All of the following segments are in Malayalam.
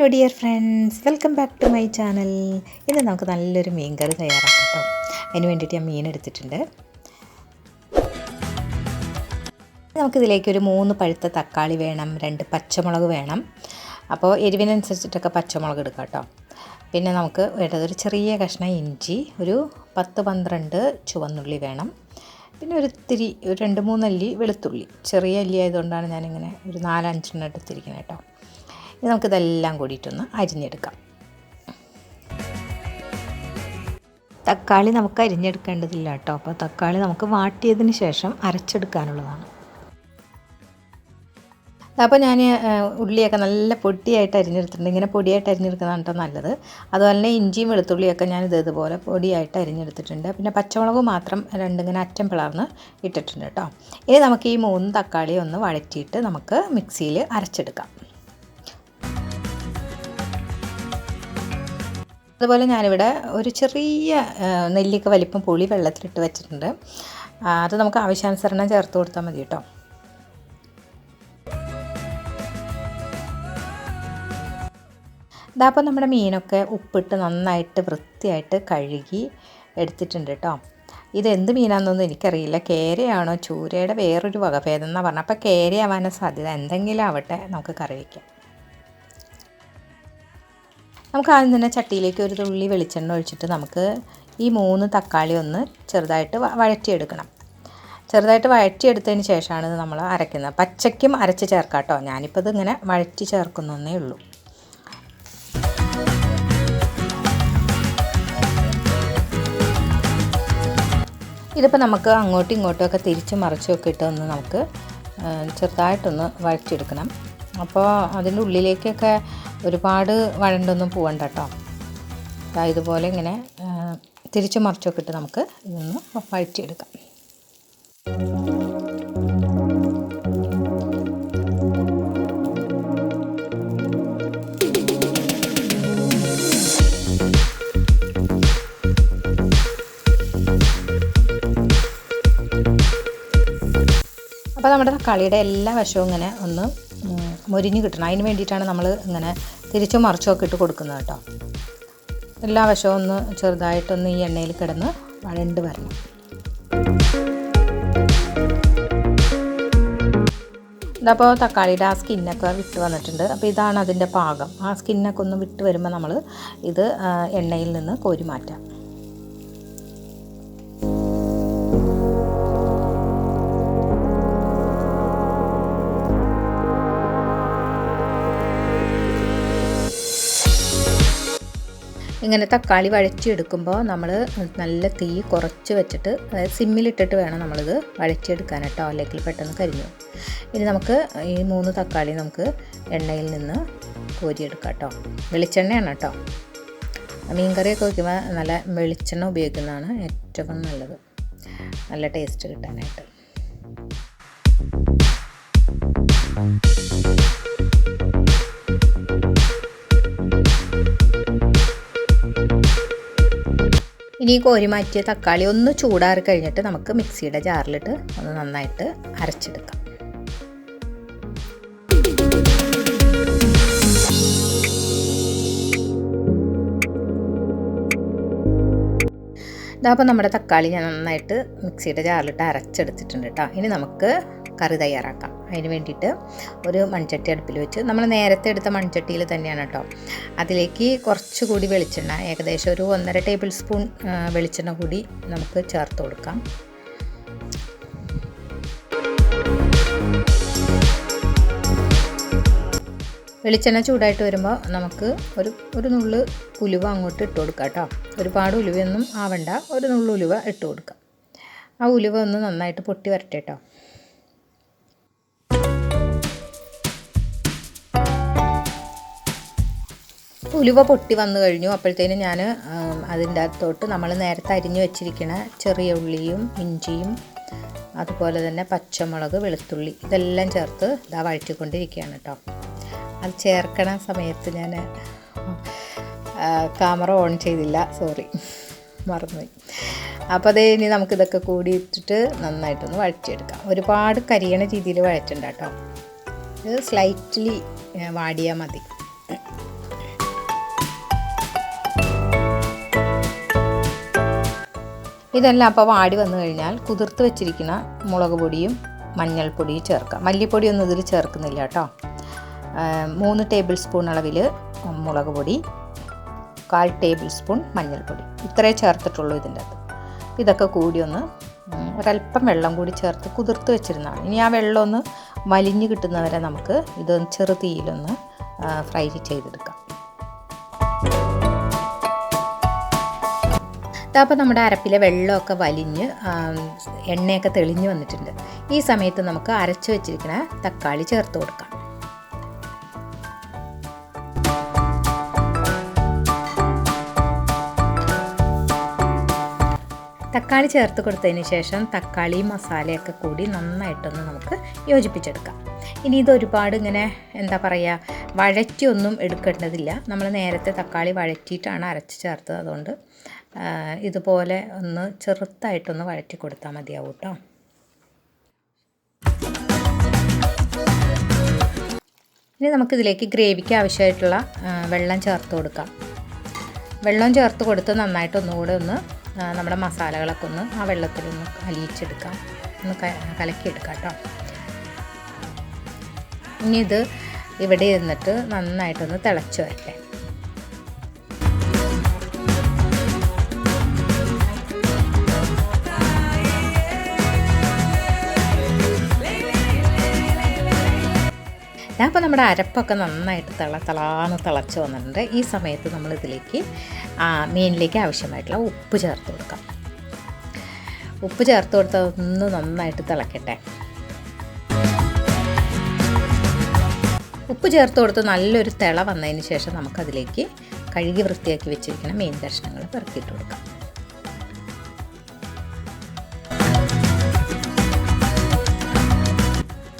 Hello dear friends, welcome back to my channel. ഇന്ന് നമുക്ക് നല്ലൊരു മീൻ കറി തയ്യാറാക്കാം കേട്ടോ. അതിന് വേണ്ടിയിട്ട് ഞാൻ മീൻ എടുത്തിട്ടുണ്ട്. നമുക്കിതിലേക്കൊരു 3 പഴുത്ത തക്കാളി വേണം, 2 പച്ചമുളക് വേണം. അപ്പോൾ എരിവിനനുസരിച്ചിട്ടൊക്കെ പച്ചമുളക് എടുക്കാം കേട്ടോ. പിന്നെ നമുക്ക് വേണ്ടത് ഒരു ചെറിയ കഷ്ണം ഇഞ്ചി, ഒരു 10-12 ചുവന്നുള്ളി വേണം. പിന്നെ ഒരു 2-3 അല്ലി വെളുത്തുള്ളി. ചെറിയ അല്ലി ആയതുകൊണ്ടാണ് ഞാനിങ്ങനെ ഒരു 4-5 എടുത്തിരിക്കുന്നത് കേട്ടോ. ഇനി നമുക്കിതെല്ലാം കൂടിയിട്ടൊന്ന് അരിഞ്ഞെടുക്കാം. തക്കാളി നമുക്ക് അരിഞ്ഞെടുക്കേണ്ടതില്ല കേട്ടോ. അപ്പോൾ തക്കാളി നമുക്ക് വാട്ടിയതിന് ശേഷം അരച്ചെടുക്കാനുള്ളതാണ്. അപ്പോൾ ഞാൻ ഉള്ളിയൊക്കെ നല്ല പൊടിയായിട്ട് അരിഞ്ഞെടുത്തിട്ടുണ്ട്. ഇങ്ങനെ പൊടിയായിട്ട് അരിഞ്ഞെടുക്കുന്നതാണ് കേട്ടോ നല്ലത്. അതുപോലെ തന്നെ ഇഞ്ചിയും വെളുത്തുള്ളിയൊക്കെ ഞാൻ ഇതുപോലെ പൊടിയായിട്ട് അരിഞ്ഞെടുത്തിട്ടുണ്ട്. പിന്നെ പച്ചമുളക് മാത്രം 2 ഇങ്ങനെ അറ്റം പിളർന്ന് ഇട്ടിട്ടുണ്ട് കേട്ടോ. ഇനി നമുക്ക് ഈ 3 തക്കാളി ഒന്ന് വഴറ്റിയിട്ട് നമുക്ക് മിക്സിയിൽ അരച്ചെടുക്കാം. അതുപോലെ ഞാനിവിടെ ഒരു ചെറിയ നെല്ലിക്ക വലിപ്പം പുളി വെള്ളത്തിലിട്ട് വെച്ചിട്ടുണ്ട്. അത് നമുക്ക് ആവശ്യാനുസരണം ചേർത്ത് കൊടുത്താൽ മതി കേട്ടോ. ഇതാപ്പോൾ നമ്മുടെ മീനൊക്കെ ഉപ്പിട്ട് നന്നായിട്ട് വൃത്തിയായിട്ട് കഴുകി എടുത്തിട്ടുണ്ട് കേട്ടോ. ഇതെന്ത് മീനാണെന്നൊന്നും എനിക്കറിയില്ല. കേരയാണോ ചൂരയുടെ വേറൊരു വകഭേദം എന്നാണ് പറഞ്ഞത്. അപ്പോൾ കേരയാവാനാണ് സാധ്യത. എന്തെങ്കിലും ആവട്ടെ, നമുക്ക് കറി വയ്ക്കാം. നമുക്ക് ആദ്യം തന്നെ ചട്ടിയിലേക്ക് ഒരു തുള്ളി വെളിച്ചെണ്ണ ഒഴിച്ചിട്ട് നമുക്ക് ഈ 3 തക്കാളി ഒന്ന് ചെറുതായിട്ട് വഴറ്റിയെടുക്കണം. ചെറുതായിട്ട് വഴറ്റിയെടുത്തതിന് ശേഷമാണ് ഇത് നമ്മൾ അരയ്ക്കുന്നത്. പച്ചയ്ക്കും അരച്ച് ചേർക്കാം കേട്ടോ. ഞാനിപ്പോൾ ഇതിങ്ങനെ വഴറ്റി ചേർക്കുന്നേ ഉള്ളൂ. ഇതിപ്പോൾ നമുക്ക് അങ്ങോട്ടും ഇങ്ങോട്ടും ഒക്കെ തിരിച്ചും മറിച്ചുമൊക്കെ ഇട്ടൊന്ന് നമുക്ക് ചെറുതായിട്ടൊന്ന് വഴറ്റിയെടുക്കണം. അപ്പോൾ അതിൻ്റെ ഉള്ളിലേക്കൊക്കെ ഒരുപാട് വഴണ്ടൊന്നും പോകണ്ട കേട്ടോ. ഇതുപോലെ ഇങ്ങനെ തിരിച്ചു മറിച്ചൊക്കെ ഇട്ട് നമുക്ക് ഇതൊന്ന് വഴറ്റിയെടുക്കാം. അപ്പോൾ നമ്മുടെ തക്കാളിയുടെ എല്ലാ വശവും ഇങ്ങനെ ഒന്ന് മൊരിഞ്ഞ് കിട്ടണം. അതിന് വേണ്ടിയിട്ടാണ് നമ്മൾ ഇങ്ങനെ തിരിച്ചും മറിച്ചുമൊക്കെ ഇട്ട് കൊടുക്കുന്നത് കേട്ടോ. എല്ലാ വശവും ഒന്ന് ചെറുതായിട്ടൊന്ന് ഈ എണ്ണയിൽ കിടന്ന് വഴണ്ട് വരണം. ഇതപ്പോൾ തക്കാളിയുടെ ആ സ്കിന്നൊക്കെ വിട്ട് വന്നിട്ടുണ്ട്. അപ്പോൾ ഇതാണ് അതിൻ്റെ പാകം. ആ സ്കിന്നൊക്കെ ഒന്ന് വിട്ട് വരുമ്പോൾ നമ്മൾ ഇത് എണ്ണയിൽ നിന്ന് കോരി മാറ്റാം. ഇങ്ങനെ തക്കാളി വഴറ്റിയെടുക്കുമ്പോൾ നമ്മൾ നല്ല തീ കുറച്ച് വെച്ചിട്ട്, അതായത് സിമ്മിലിട്ടിട്ട് വേണം നമ്മളിത് വഴറ്റിയെടുക്കാൻ കേട്ടോ. അല്ലെങ്കിൽ പെട്ടെന്ന് കരിഞ്ഞു. ഇനി നമുക്ക് ഈ 3 തക്കാളി നമുക്ക് എണ്ണയിൽ നിന്ന് കോരിയെടുക്കാം കേട്ടോ. വെളിച്ചെണ്ണയാണ് കേട്ടോ. മീൻ കറിയൊക്കെ വയ്ക്കുമ്പോൾ നല്ല വെളിച്ചെണ്ണ ഉപയോഗിക്കുന്നതാണ് ഏറ്റവും നല്ലത്, നല്ല ടേസ്റ്റ് കിട്ടാനായിട്ട്. ഇനി കോരി മാറ്റിയ തക്കാളി ഒന്ന് ചൂടാറി കഴിഞ്ഞിട്ട് നമുക്ക് മിക്സിയുടെ ജാറിലിട്ട് ഒന്ന് നന്നായിട്ട് അരച്ചെടുക്കാം. ഇതപ്പോൾ നമ്മുടെ തക്കാളി ഞാൻ നന്നായിട്ട് മിക്സിയുടെ ജാറിലിട്ട് അരച്ചെടുത്തിട്ടുണ്ട് കേട്ടോ. ഇനി നമുക്ക് കറി തയ്യാറാക്കാം. അതിന് വേണ്ടിയിട്ട് ഒരു മൺചട്ടി അടുപ്പിൽ വെച്ച്, നമ്മൾ നേരത്തെ എടുത്ത മൺചട്ടിയിൽ തന്നെയാണ് കേട്ടോ. അതിലേക്ക് കുറച്ചുകൂടി വെളിച്ചെണ്ണ, ഏകദേശം ഒരു 1.5 ടേബിൾ സ്പൂൺ വെളിച്ചെണ്ണ കൂടി നമുക്ക് ചേർത്ത് കൊടുക്കാം. വെളിച്ചെണ്ണ ചൂടായിട്ട് വരുമ്പോൾ നമുക്ക് ഒരു നുള്ള് ഉലുവ അങ്ങോട്ട് ഇട്ട് കൊടുക്കാം കേട്ടോ. ഒരുപാട് ഉലുവയൊന്നും ആവണ്ട, ഒരു നുള്ളു ഉലുവ ഇട്ട് കൊടുക്കാം. ആ ഉലുവ ഒന്ന് നന്നായിട്ട് പൊട്ടി വരട്ടെ കേട്ടോ. ഉലുവ പൊട്ടി വന്നു കഴിഞ്ഞു. അപ്പോഴത്തേനും ഞാൻ അതിൻ്റെ അകത്തോട്ട് നമ്മൾ നേരത്തെ അരിഞ്ഞു വെച്ചിരിക്കുന്ന ചെറിയ ഉള്ളിയും ഇഞ്ചിയും അതുപോലെ തന്നെ പച്ചമുളക്, വെളുത്തുള്ളി ഇതെല്ലാം ചേർത്ത് ഇതാ വഴറ്റിക്കൊണ്ടിരിക്കുകയാണ് കേട്ടോ. അത് ചേർക്കണ സമയത്ത് ഞാൻ ക്യാമറ ഓൺ ചെയ്തില്ല, സോറി, മറന്നുപോയി. അപ്പോൾ അതേ ഇനി നമുക്കിതൊക്കെ കൂടി ഇട്ടിട്ട് നന്നായിട്ടൊന്ന് വഴറ്റിയെടുക്കാം. ഒരുപാട് കരിയണ രീതിയിൽ വഴറ്റണ്ട കേട്ടോ. ഇത് സ്ലൈറ്റ്ലി വാടിയാൽ മതി. ഇതെല്ലാം അപ്പോൾ വാടി വന്നു കഴിഞ്ഞാൽ കുതിർത്ത് വെച്ചിരിക്കുന്ന മുളക് പൊടിയും മഞ്ഞൾപ്പൊടിയും ചേർക്കാം. മല്ലിപ്പൊടിയൊന്നും ഇതിൽ ചേർക്കുന്നില്ല കേട്ടോ. 3 ടേബിൾ സ്പൂൺ അളവിൽ മുളക് പൊടി, 1/4 ടേബിൾ സ്പൂൺ മഞ്ഞൾപ്പൊടി, ഇത്രേ ചേർത്തിട്ടുള്ളൂ ഇതിൻ്റെ അകത്ത്. ഇതൊക്കെ കൂടി ഒന്ന് ഒരല്പം വെള്ളം കൂടി ചേർത്ത് കുതിർത്ത് വെച്ചിരുന്നതാണ്. ഇനി ആ വെള്ളം ഒന്ന് വലിഞ്ഞ് കിട്ടുന്നവരെ നമുക്ക് ഇതൊന്ന് ചെറു തീയിലൊന്ന് ഫ്രൈ ചെയ്തെടുക്കാം. അപ്പോൾ നമ്മുടെ അരപ്പിലെ വെള്ളമൊക്കെ വലിഞ്ഞ് എണ്ണയൊക്കെ തെളിഞ്ഞ് വന്നിട്ടുണ്ട്. ഈ സമയത്ത് നമുക്ക് അരച്ച് വെച്ചിരിക്കുന്ന തക്കാളി ചേർത്ത് കൊടുക്കാം. തക്കാളി ചേർത്ത് കൊടുത്തതിന് ശേഷം തക്കാളിയും മസാലയൊക്കെ കൂടി നന്നായിട്ടൊന്ന് നമുക്ക് യോജിപ്പിച്ചെടുക്കാം. ഇനി ഇതൊരുപാട് ഇങ്ങനെ എന്താ പറയുക, വഴറ്റിയൊന്നും എടുക്കേണ്ടതില്ല. നമ്മൾ നേരത്തെ തക്കാളി വഴറ്റിയിട്ടാണ് അരച്ച് ചേർത്തത്. അതുകൊണ്ട് ഇതുപോലെ ഒന്ന് ചെറുതായിട്ടൊന്ന് വഴറ്റി കൊടുത്താൽ മതിയാവും കേട്ടോ. ഇനി നമുക്കിതിലേക്ക് ഗ്രേവിക്ക് ആവശ്യമായിട്ടുള്ള വെള്ളം ചേർത്ത് കൊടുക്കാം. വെള്ളം ചേർത്ത് കൊടുത്ത് നന്നായിട്ട് ഒന്നുകൂടെ ഒന്ന് നമ്മുടെ മസാലകളൊക്കെ ഒന്ന് ആ വെള്ളത്തിലൊന്ന് അലിയിച്ചെടുക്കാം, ഒന്ന് കലക്കിയെടുക്കാം കേട്ടോ. ഇനി ഇത് ഇവിടെ ഇരുന്നിട്ട് നന്നായിട്ടൊന്ന് തിളച്ച് വരട്ടെ. അപ്പോൾ നമ്മുടെ അരപ്പൊക്കെ നന്നായിട്ട് തളാന്ന് തിളച്ച് വന്നിട്ടുണ്ട്. ഈ സമയത്ത് നമ്മളിതിലേക്ക് മീനിലേക്ക് ആവശ്യമായിട്ടുള്ള ഉപ്പ് ചേർത്ത് കൊടുക്കാം. ഉപ്പ് ചേർത്ത് കൊടുത്താൽ ഒന്ന് നന്നായിട്ട് തിളക്കട്ടെ. ഉപ്പ് ചേർത്ത് കൊടുത്ത് നല്ലൊരു തിള വന്നതിന് ശേഷം നമുക്കതിലേക്ക് കഴുകി വൃത്തിയാക്കി വെച്ചിരിക്കുന്ന മീൻ കഷ്ണങ്ങൾ പെറുക്കിയിട്ട് കൊടുക്കാം.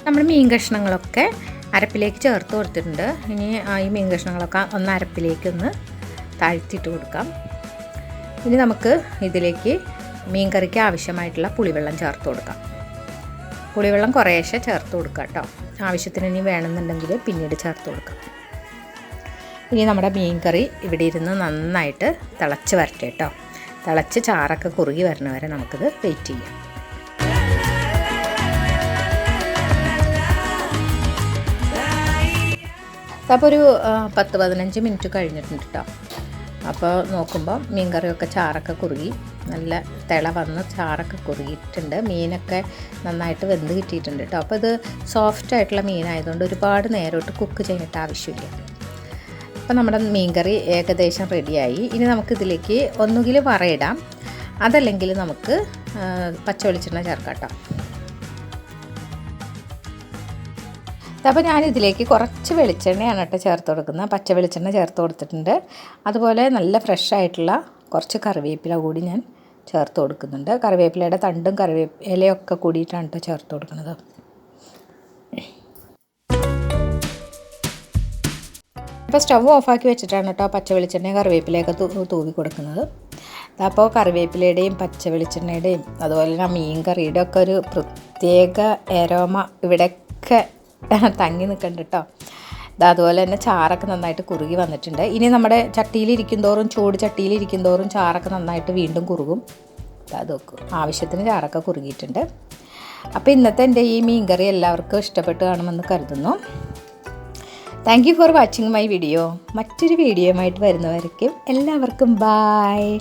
നമ്മൾ മീൻ കഷ്ണങ്ങളൊക്കെ അരപ്പിലേക്ക് ചേർത്ത് കൊടുത്തിട്ടുണ്ട്. ഇനി ഈ മീൻ കഷ്ണങ്ങളൊക്കെ ഒന്ന് അരപ്പിലേക്കൊന്ന് താഴ്ത്തിയിട്ട് കൊടുക്കാം. ഇനി നമുക്ക് ഇതിലേക്ക് മീൻ കറിക്ക് ആവശ്യമായിട്ടുള്ള പുളിവെള്ളം ചേർത്ത് കൊടുക്കാം. പുളിവെള്ളം കുറേശ്ശെ ചേർത്ത് കൊടുക്കാം കേട്ടോ. ആവശ്യത്തിന് ഇനി വേണമെന്നുണ്ടെങ്കിൽ പിന്നീട് ചേർത്ത് കൊടുക്കാം. ഇനി നമ്മുടെ മീൻ കറി ഇവിടെ ഇരുന്ന് നന്നായിട്ട് തിളച്ച് വരട്ടെ കേട്ടോ. തിളച്ച് ചാറൊക്കെ കുറുകി വരണ വരെ നമുക്കിത് വെയിറ്റ് ചെയ്യാം. അപ്പോൾ ഒരു 10-15 മിനിറ്റ് കഴിഞ്ഞിട്ടുണ്ട് കേട്ടോ. അപ്പോൾ നോക്കുമ്പോൾ മീൻ കറിയൊക്കെ ചാറൊക്കെ കുറുകി നല്ല തിള വന്ന് ചാറൊക്കെ കുറുകിയിട്ടുണ്ട്. മീനൊക്കെ നന്നായിട്ട് വെന്ത് കിട്ടിയിട്ടുണ്ട് കേട്ടോ. അപ്പോൾ ഇത് സോഫ്റ്റായിട്ടുള്ള മീനായതുകൊണ്ട് ഒരുപാട് നേരോട്ട് കുക്ക് ചെയ്യേണ്ട ആവശ്യമില്ല. അപ്പോൾ നമ്മുടെ മീൻ കറി ഏകദേശം റെഡിയായി. ഇനി നമുക്കിതിലേക്ക് ഒന്നുകിൽ വറയിടാം, അതല്ലെങ്കിൽ നമുക്ക് പച്ച വെളിച്ചെണ്ണ ചേർക്കാം കേട്ടോ. അപ്പോൾ ഞാനിതിലേക്ക് കുറച്ച് വെളിച്ചെണ്ണയാണ് കേട്ടോ ചേർത്ത് കൊടുക്കുന്നത്. പച്ച വെളിച്ചെണ്ണ ചേർത്ത് കൊടുത്തിട്ടുണ്ട്. അതുപോലെ നല്ല ഫ്രഷ് ആയിട്ടുള്ള കുറച്ച് കറിവേപ്പില കൂടി ഞാൻ ചേർത്ത് കൊടുക്കുന്നുണ്ട്. കറിവേപ്പിലയുടെ തണ്ടും ഇലയൊക്കെ കൂടിയിട്ടാണ് കേട്ടോ ചേർത്ത് കൊടുക്കുന്നത്. അപ്പോൾ സ്റ്റവ് ഓഫാക്കി വെച്ചിട്ടാണ് കേട്ടോ പച്ച വെളിച്ചെണ്ണയും കറിവേപ്പിലയൊക്കെ തൂവി കൊടുക്കുന്നത്. അപ്പോൾ കറിവേപ്പിലയുടെയും പച്ച വെളിച്ചെണ്ണയുടെയും അതുപോലെ തന്നെ മീൻ കറിയുടെ ഒക്കെ ഒരു പ്രത്യേക എരോമ ഇവിടെയൊക്കെ തങ്ങി നിൽക്കുന്നുണ്ട് കേട്ടോ. അതുപോലെ തന്നെ ചാറൊക്കെ നന്നായിട്ട് കുറുകി വന്നിട്ടുണ്ട്. ഇനി നമ്മുടെ ചട്ടിയിലിരിക്കും തോറും ചൂട് ചട്ടിയിലിരിക്കും തോറും ചാറൊക്കെ നന്നായിട്ട് വീണ്ടും കുറുകും. അത് ആവശ്യത്തിന് ചാറൊക്കെ കുറുകിയിട്ടുണ്ട്. അപ്പോൾ ഇന്നത്തെ എൻ്റെ ഈ മീൻ കറി എല്ലാവർക്കും ഇഷ്ടപ്പെട്ട് കാണുമെന്ന് കരുതുന്നു. Thank you for watching my video. മറ്റൊരു വീഡിയോയുമായിട്ട് വരുന്നവരേക്കും എല്ലാവർക്കും ബായ്.